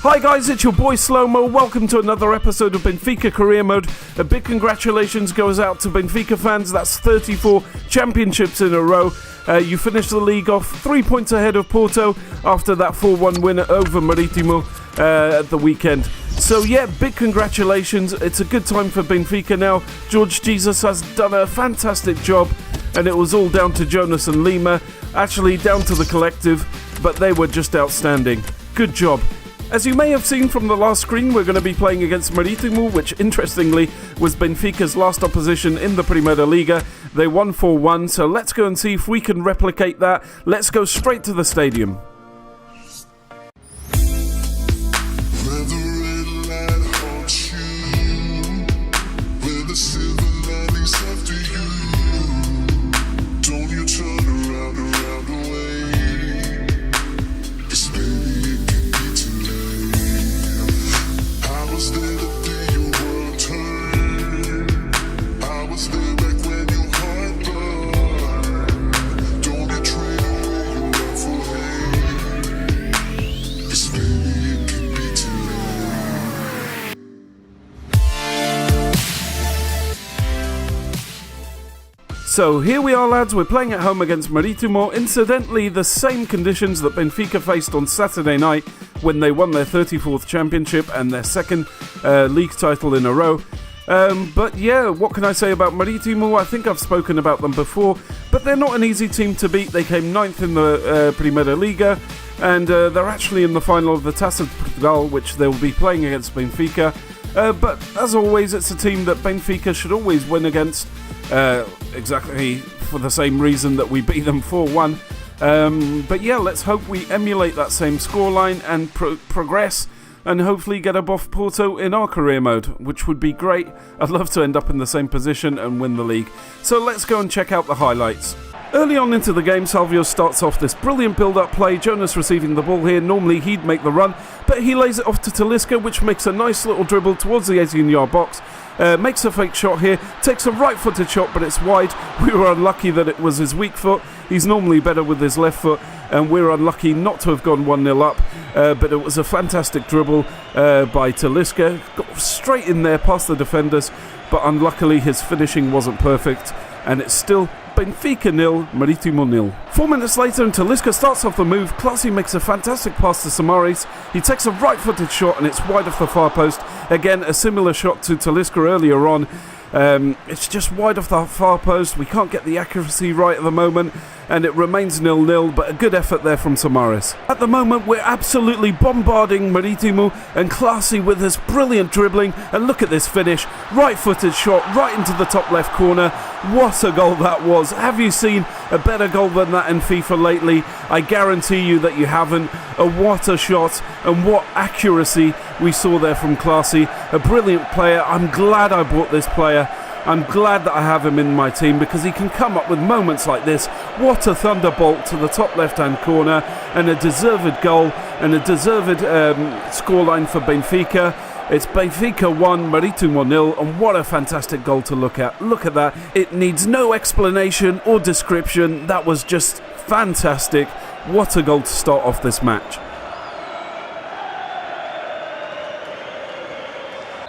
Hi guys, it's your boy Slow-Mo. Welcome to another episode of Benfica Career Mode. A big congratulations goes out to Benfica fans. That's 34 championships in a row. You finished the league off 3 points ahead of Porto after that 4-1 win over Marítimo at the weekend. So yeah, big congratulations. It's a good time for Benfica now. Jorge Jesus has done a fantastic job, and it was all down to Jonas and Lima. Actually, down to the collective, but they were just outstanding. Good job. As you may have seen from the last screen, we're going to be playing against Marítimo, which interestingly was Benfica's last opposition in the Primeira Liga. They won 4-1, so let's go and see if we can replicate that. Let's go straight to the stadium. So here we are, lads, we're playing at home against Marítimo. Incidentally, the same conditions that Benfica faced on Saturday night when they won their 34th championship and their second league title in a row. But yeah, what can I say about Marítimo? I think I've spoken about them before, but they're not an easy team to beat. They came 9th in the Primeira Liga, and they're actually in the final of the Taça de Portugal, which they'll be playing against Benfica. But as always, it's a team that Benfica should always win against. Exactly for the same reason that we beat them 4-1. But yeah, let's hope we emulate that same scoreline and progress and hopefully get above Porto in our career mode, which would be great. I'd love to end up in the same position and win the league. So let's go and check out the highlights. Early on into the game, Salvio starts off this brilliant build-up play. Jonas receiving the ball here. Normally he'd make the run, but he lays it off to Talisca, which makes a nice little dribble towards the 18-yard box. Makes a fake shot here, takes a right-footed shot, but it's wide. We were unlucky that it was his weak foot. He's normally better with his left foot, and we're unlucky not to have gone 1-0 up. But it was a fantastic dribble by Talisca. Got straight in there past the defenders, but unluckily his finishing wasn't perfect, and it's still Benfica 0, Marítimo 0. 4 minutes later, and Talisca starts off the move. Classy makes a fantastic pass to Samaris. He takes a right-footed shot, and it's wide off the far post. Again, a similar shot to Talisca earlier on. It's just wide off the far post. We can't get the accuracy right at the moment, and it remains 0-0, but a good effort there from Samaris. At the moment, we're absolutely bombarding Marítimo, and Classy with his brilliant dribbling, and look at this finish. Right-footed shot right into the top left corner. What a goal that was. Have you seen a better goal than that in FIFA lately? I guarantee you that you haven't. What a shot, and what accuracy we saw there from Classy. A brilliant player. I'm glad I bought this player. I'm glad that I have him in my team because he can come up with moments like this. What a thunderbolt to the top left-hand corner, and a deserved goal and a deserved scoreline for Benfica. It's Benfica 1, Marítimo 0, and what a fantastic goal to look at. Look at that. It needs no explanation or description. That was just fantastic. What a goal to start off this match.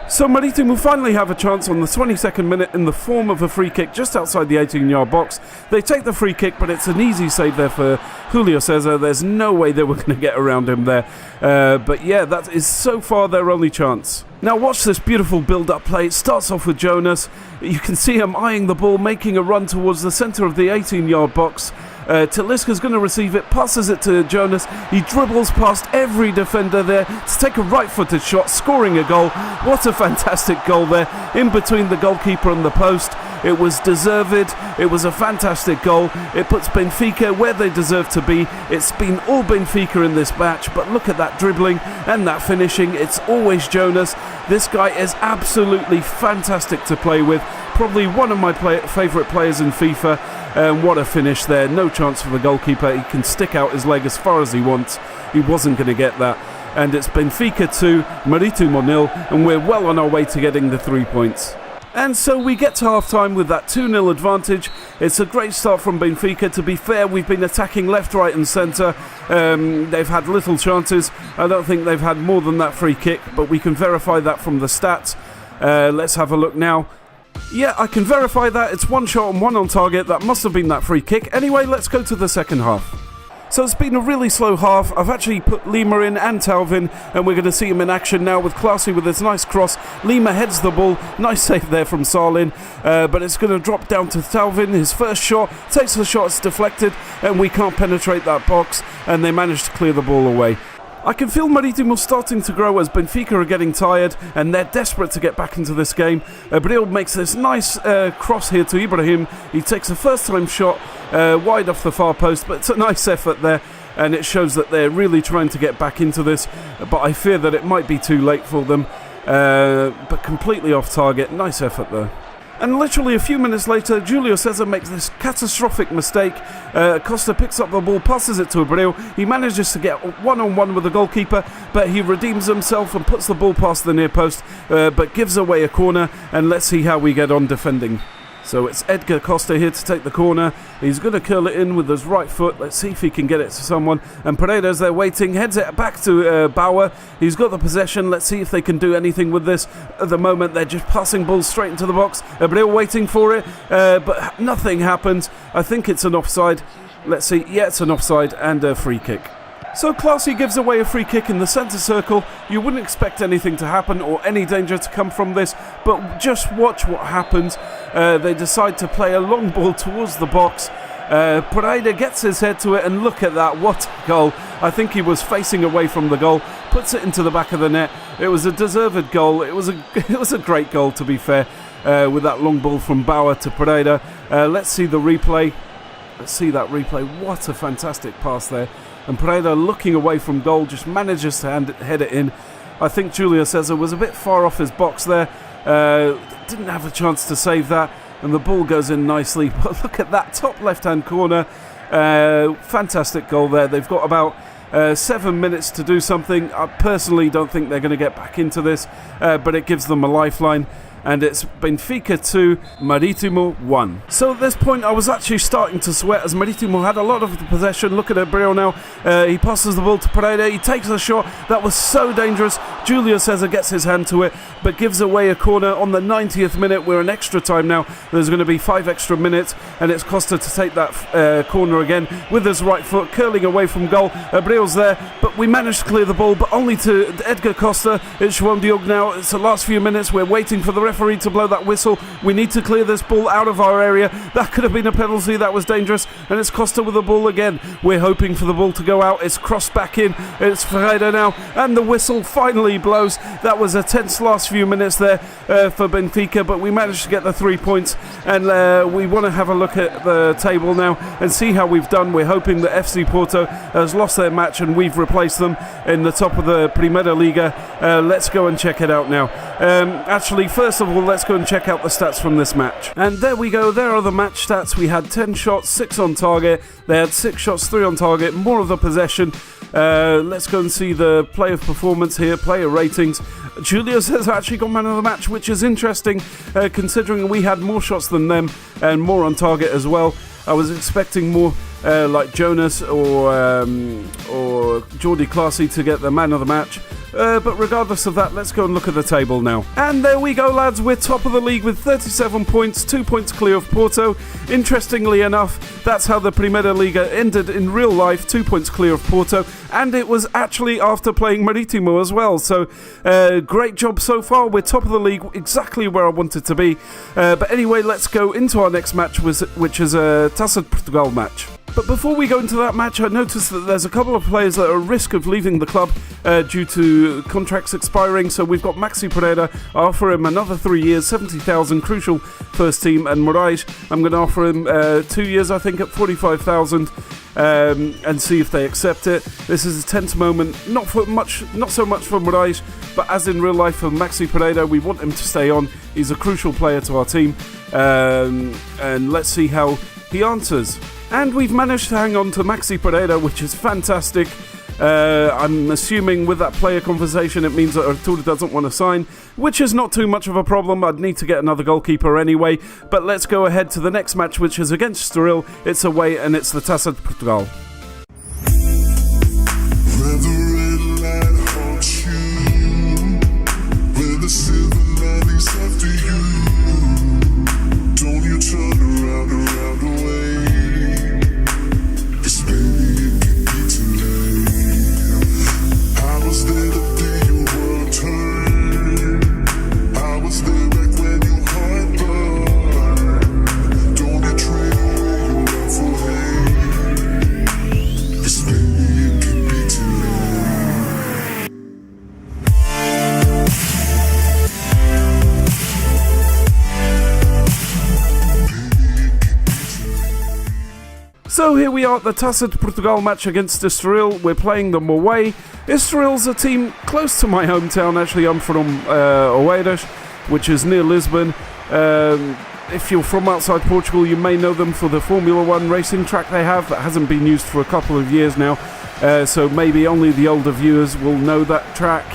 So Marítimo finally have a chance on the 22nd minute in the form of a free kick just outside the 18-yard box. They take the free kick, but it's an easy save there for Julio Cesar. There's no way they were going to get around him there. But yeah, that is so far their only chance. Now watch this beautiful build-up play. It starts off with Jonas. You can see him eyeing the ball, making a run towards the centre of the 18-yard box. Talisca's going to receive it, passes it to Jonas. He dribbles past every defender there to take a right-footed shot, scoring a goal. What a fantastic goal there, in between the goalkeeper and the post. It was deserved. It was a fantastic goal. It puts Benfica where they deserve to be. It's been all Benfica in this match, but look at that dribbling and that finishing. It's always Jonas. This guy is absolutely fantastic to play with. Probably one of my favourite players in FIFA. What a finish there. No chance for the goalkeeper. He can stick out his leg as far as he wants. He wasn't going to get that. And it's Benfica 2, Marítimo 0, and we're well on our way to getting the 3 points. And so we get to half-time with that 2-0 advantage. It's a great start from Benfica. To be fair, we've been attacking left, right and centre. They've had little chances. I don't think they've had more than that free kick, but we can verify that from the stats. Let's have a look now. Yeah, I can verify that. It's 1 shot and 1 on target. That must have been that free kick. Anyway, let's go to the second half. So it's been a really slow half. I've actually put Lima in and Talvin, and we're going to see him in action now with Classy with his nice cross. Lima heads the ball. Nice save there from Salin, but it's going to drop down to Talvin. His first shot, takes the shot, it's deflected, and we can't penetrate that box, and they manage to clear the ball away. I can feel Marítimo starting to grow as Benfica are getting tired and they're desperate to get back into this game. Abril makes this nice cross here to Ibrahim. He takes a first time shot wide off the far post, but it's a nice effort there and it shows that they're really trying to get back into this, but I fear that it might be too late for them, but completely off target. Nice effort there. And literally a few minutes later, Julio César makes this catastrophic mistake. Costa picks up the ball, passes it to Abreu. He manages to get one-on-one with the goalkeeper, but he redeems himself and puts the ball past the near post, but gives away a corner. And let's see how we get on defending. So it's Edgar Costa here to take the corner. He's going to curl it in with his right foot. Let's see if he can get it to someone. And Paredes there waiting, heads it back to Bauer. He's got the possession. Let's see if they can do anything with this. At the moment, they're just passing balls straight into the box. Abreu waiting for it, but nothing happens. I think it's an offside. Let's see. Yeah, it's an offside and a free kick. So Classy gives away a free kick in the centre circle. You wouldn't expect anything to happen or any danger to come from this, but just watch what happens. They decide to play a long ball towards the box. Pereira gets his head to it, and look at that, what a goal. I think he was facing away from the goal, puts it into the back of the net. It was a deserved goal. It was a great goal, to be fair, with that long ball from Bauer to Pereira. Let's see the replay. Let's see that replay. What a fantastic pass there. And Pereira, looking away from goal, just manages to head it in. I think Julio César was a bit far off his box there. Didn't have a chance to save that. And the ball goes in nicely. But look at that top left-hand corner. Fantastic goal there. They've got about 7 minutes to do something. I personally don't think they're going to get back into this. But it gives them a lifeline. And it's Benfica 2, Marítimo 1. So at this point I was actually starting to sweat as Marítimo had a lot of the possession. Look at Abreu now. He passes the ball to Pereira. He takes a shot. That was so dangerous. Julio César gets his hand to it, but gives away a corner on the 90th minute. We're in extra time now. There's going to be 5 extra minutes, and it's Costa to take that corner again with his right foot, curling away from goal. Abreu's there, but we managed to clear the ball, but only to Edgar Costa. It's João Diogo now. It's the last few minutes. We're waiting for the referee to blow that whistle. We need to clear this ball out of our area. That could have been a penalty. That was dangerous. And it's Costa with the ball again. We're hoping for the ball to go out. It's crossed back in. It's Ferreira now. And the whistle finally blows. That was a tense last few minutes there for Benfica, but we managed to get the 3 points. And we want to have a look at the table now and see how we've done. We're hoping that FC Porto has lost their match and we've replaced them in the top of the Primeira Liga. Let's go and check it out now. Actually, first of all, let's go and check out the stats from this match. And there we go, there are the match stats. We had 10 shots, 6 on target. They had 6 shots, 3 on target, more of the possession. Let's go and see the player performance here, player ratings. Julio has actually got man of the match, which is interesting, considering we had more shots than them and more on target as well. I was expecting more like Jonas or Jordi Classy to get the man of the match. But regardless of that, let's go and look at the table now. And there we go, lads. We're top of the league with 37 points, 2 points clear of Porto. Interestingly enough, that's how the Primeira Liga ended in real life, 2 points clear of Porto. And it was actually after playing Marítimo as well. So, great job so far. We're top of the league, exactly where I wanted to be. But anyway, let's go into our next match, which is a Taça de Portugal match. But before we go into that match, I noticed that there's a couple of players that are at risk of leaving the club due to contracts expiring. So we've got Maxi Pereira. I offer him another 3 years, 70,000, crucial first team. And Moraes, I'm going to offer him 2 years, I think, at 45,000. And see if they accept it. This is a tense moment, not so much for Moraes, but as in real life for Maxi Pereira, we want him to stay on. He's a crucial player to our team, and let's see how he answers. And we've managed to hang on to Maxi Pereira, which is fantastic. I'm assuming with that player conversation it means that Artur doesn't want to sign, which is not too much of a problem. I'd need to get another goalkeeper anyway. But let's go ahead to the next match, which is against Estoril. It's away and it's the Taça de Portugal. So here we are at the Taça de Portugal match against Estoril. We're playing them away. Estoril's a team close to my hometown. Actually, I'm from Oeiras, which is near Lisbon. If you're from outside Portugal, you may know them for the Formula 1 racing track they have that hasn't been used for a couple of years now. So maybe only the older viewers will know that track.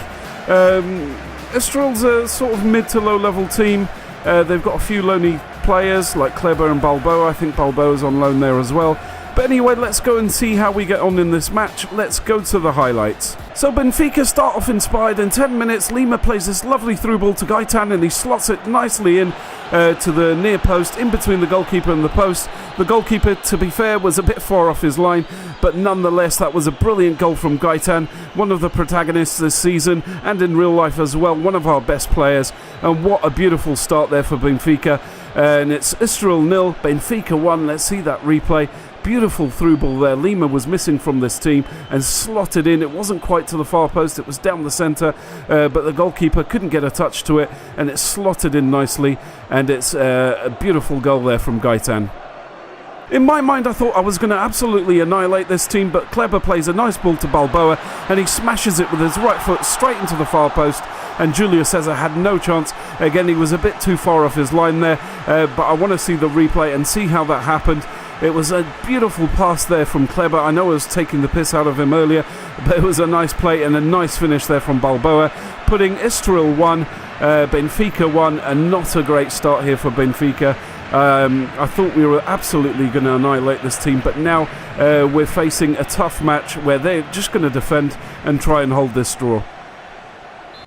Estoril's a sort of mid to low level team. They've got a few loanee players like Kleber and Balboa. I think Balboa's on loan there as well. But anyway, let's go and see how we get on in this match. Let's go to the highlights. So Benfica start off inspired. In 10 minutes, Lima plays this lovely through ball to Gaitan and he slots it nicely in to the near post, in between the goalkeeper and the post. The goalkeeper, to be fair, was a bit far off his line, but nonetheless, that was a brilliant goal from Gaitan, one of the protagonists this season and in real life as well, one of our best players. And what a beautiful start there for Benfica. And it's Estoril 0, Benfica 1. Let's see that replay. Beautiful through ball there. Lima was missing from this team and slotted in. It wasn't quite to the far post, it was down the centre, but the goalkeeper couldn't get a touch to it and it slotted in nicely, and it's a beautiful goal there from Gaitan. In my mind, I thought I was going to absolutely annihilate this team, but Kleber plays a nice ball to Balboa and he smashes it with his right foot straight into the far post, and Julio Cesar had no chance. Again, he was a bit too far off his line there, but I want to see the replay and see how that happened. It was a beautiful pass there from Kleber. I know I was taking the piss out of him earlier, but it was a nice play and a nice finish there from Balboa, putting Estoril 1, Benfica 1, and not a great start here for Benfica. I thought we were absolutely going to annihilate this team, but now we're facing a tough match where they're just going to defend and try and hold this draw.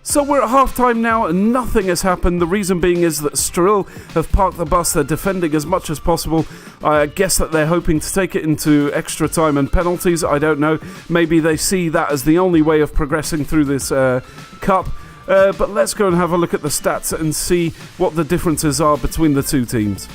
So we're at half-time now and nothing has happened. The reason being is that Estoril have parked the bus. They're defending as much as possible. I guess that they're hoping to take it into extra time and penalties. I don't know. Maybe they see that as the only way of progressing through this cup. But let's go and have a look at the stats and see what the differences are between the two teams.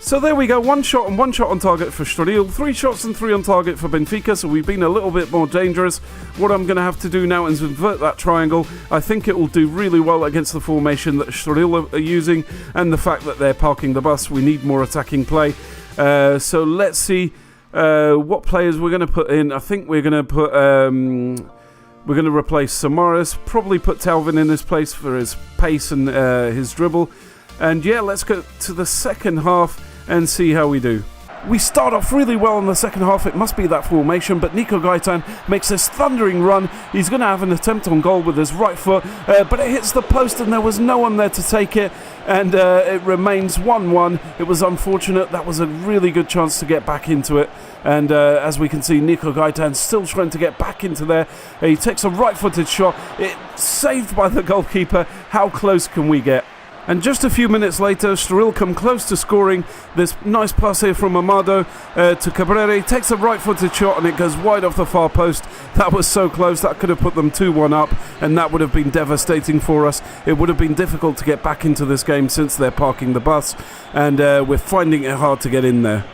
So there we go, 1 shot and 1 shot on target for Estoril, 3 shots and 3 on target for Benfica, so we've been a little bit more dangerous. What I'm going to have to do now is invert that triangle. I think it will do really well against the formation that Estoril are using and the fact that they're parking the bus. We need more attacking play. So let's see what players we're going to put in. I think we're going to put... we're going to replace Samaras, probably put Talvin in his place for his pace and his dribble. And yeah, let's go to the second half and see how we do. We start off really well in the second half. It must be that formation, but Nico Gaitan makes this thundering run. He's going to have an attempt on goal with his right foot, but it hits the post and there was no one there to take it, and it remains 1-1. It was unfortunate. That was a really good chance to get back into it, and as we can see, Nico Gaitan still trying to get back into there. He takes a right-footed shot. It's saved by the goalkeeper. How close can we get? And just a few minutes later, Estoril come close to scoring. This nice pass here from Amado to Cabrera. He takes a right-footed shot and it goes wide off the far post. That was so close. That could have put them 2-1 up, and that would have been devastating for us. It would have been difficult to get back into this game since they're parking the bus, and we're finding it hard to get in there.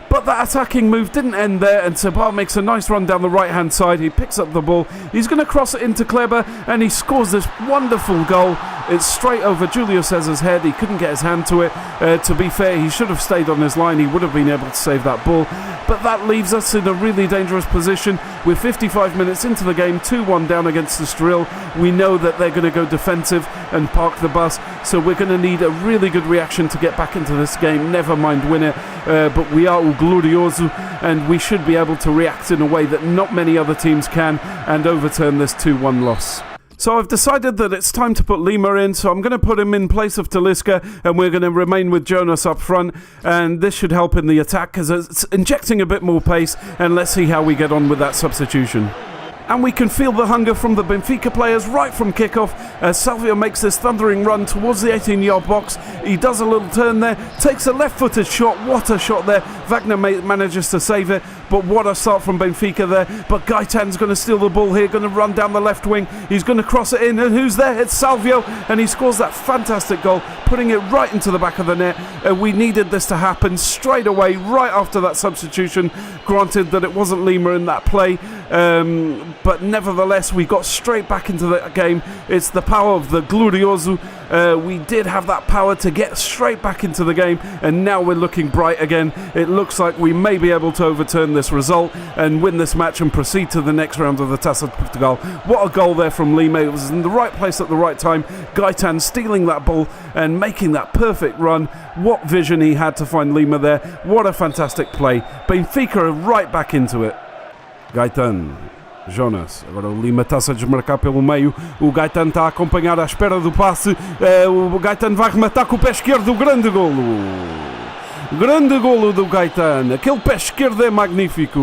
But that attacking move didn't end there, and Sabar makes a nice run down the right-hand side. He picks up the ball. He's going to cross it into Kleber, and he scores this wonderful goal. It's straight over Julio Cesar's head. He couldn't get his hand to it. To be fair, he should have stayed on his line. He would have been able to save that ball. But that leaves us in a really dangerous position. We're 55 minutes into the game, 2-1 down against the Estoril. We know that they're going to go defensive and park the bus, so we're going to need a really good reaction to get back into this game, never mind win it. But we are o glorioso, and we should be able to react in a way that not many other teams can and overturn this 2-1 loss. So I've decided that it's time to put Lima in, so I'm going to put him in place of Talisca, and we're going to remain with Jonas up front, and this should help in the attack because it's injecting a bit more pace, and let's see how we get on with that substitution. And we can feel the hunger from the Benfica players right from kickoff as Salvio makes this thundering run towards the 18-yard box. He does a little turn there, takes a left-footed shot. What a shot there. Wagner manages to save it, but what a start from Benfica there. But Gaitan's going to steal the ball here, going to run down the left wing. He's going to cross it in, and who's there? It's Salvio, and he scores that fantastic goal, putting it right into the back of the net. We needed this to happen straight away, right after that substitution. Granted that it wasn't Lima in that play, but nevertheless we got straight back into the game. It's the power of the glorioso. We did have that power to get straight back into the game, and now we're looking bright again. It looks like we may be able to overturn this result and win this match and proceed to the next round of the Taça de Portugal. What a goal there from Lima. It was in the right place at the right time. Gaitan stealing that ball and making that perfect run. What vision he had to find Lima there. What a fantastic play. Benfica are right back into it. Gaitan, Jonas, agora o Lima está-se a desmarcar pelo meio, o Gaitan está a acompanhar à espera do passe, o Gaitan vai rematar com o pé esquerdo, grande golo do Gaitan, aquele pé esquerdo é magnífico,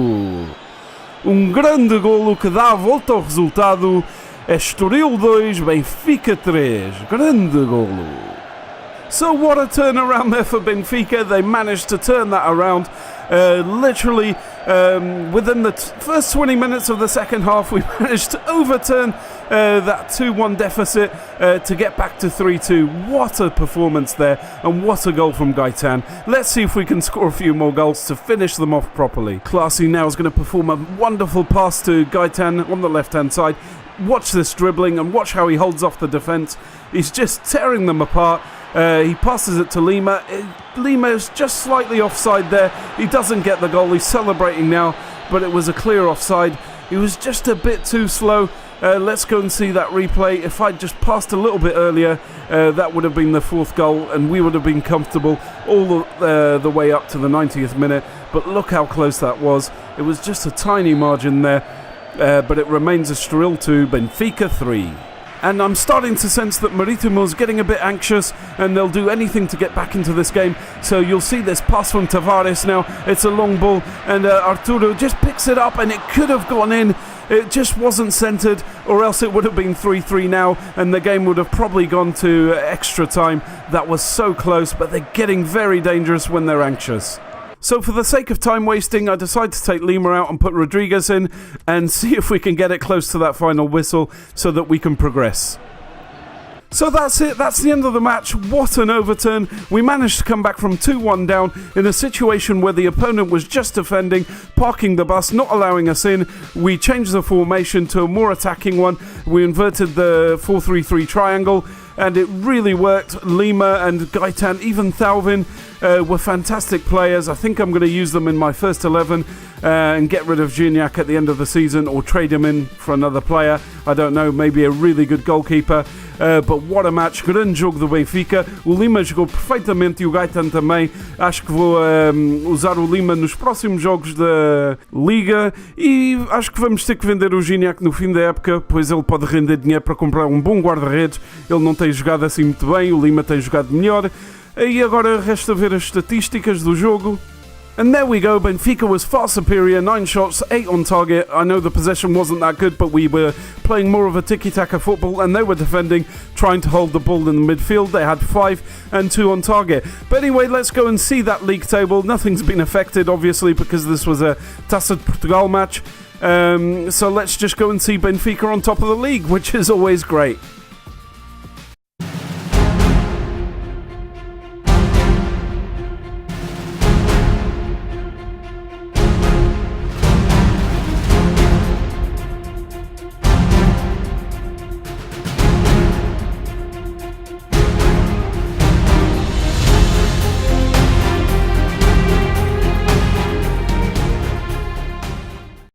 grande golo que dá a volta ao resultado. Estoril 2, Benfica 3, grande golo. So what a turnaround there for Benfica. They managed to turn that around. Literally within the first 20 minutes of the second half, we managed to overturn that 2-1 deficit to get back to 3-2. What a performance there, and what a goal from Gaitan. Let's see if we can score a few more goals to finish them off properly. Classy now is going to perform a wonderful pass to Gaitan on the left-hand side. Watch this dribbling and watch how he holds off the defence. He's just tearing them apart. He passes it to Lima. Lima is just slightly offside there. He doesn't get the goal. He's celebrating now, but it was a clear offside. He was just a bit too slow. Let's go and see that replay. If I'd just passed a little bit earlier, that would have been the fourth goal, and we would have been comfortable all the way up to the 90th minute. But look how close that was. It was just a tiny margin there, but it remains Estoril 2, Benfica 3. And I'm starting to sense that Marítimo's getting a bit anxious, and they'll do anything to get back into this game. So you'll see this pass from Tavares now. It's a long ball, and Arturo just picks it up, and it could have gone in. It just wasn't centred, or else it would have been 3-3 now, and the game would have probably gone to extra time. That was so close, but they're getting very dangerous when they're anxious. So for the sake of time wasting, I decided to take Lima out and put Rodriguez in and see if we can get it close to that final whistle so that we can progress. So that's it, that's the end of the match. What an overturn. We managed to come back from 2-1 down in a situation where the opponent was just defending, parking the bus, not allowing us in. We changed the formation to a more attacking one. We inverted the 4-3-3 triangle, and it really worked. Lima and Gaitan, even Thauvin, were fantastic players. I think I'm going to use them in my first 11 and get rid of Gignac at the end of the season, or trade him in for another player. I don't know, maybe a really good goalkeeper. But what a match, grande jogo do Benfica. O Lima jogou perfeitamente e o Gaitan também. Acho que vou usar o Lima nos próximos jogos da Liga, e acho que vamos ter que vender o Gignac no fim da época, pois ele pode render dinheiro para comprar um bom guarda-redes. Ele não tem jogado assim muito bem, o Lima tem jogado melhor. E agora resta ver as estatísticas do jogo. And there we go, Benfica was far superior, 9 shots, 8 on target. I know the possession wasn't that good, but we were playing more of a tiki-taka football, and they were defending, trying to hold the ball in the midfield. They had 5 and 2 on target. But anyway, let's go and see that league table. Nothing's been affected, obviously, because this was a Taça de Portugal match. So let's just go and see Benfica on top of the league, which is always great.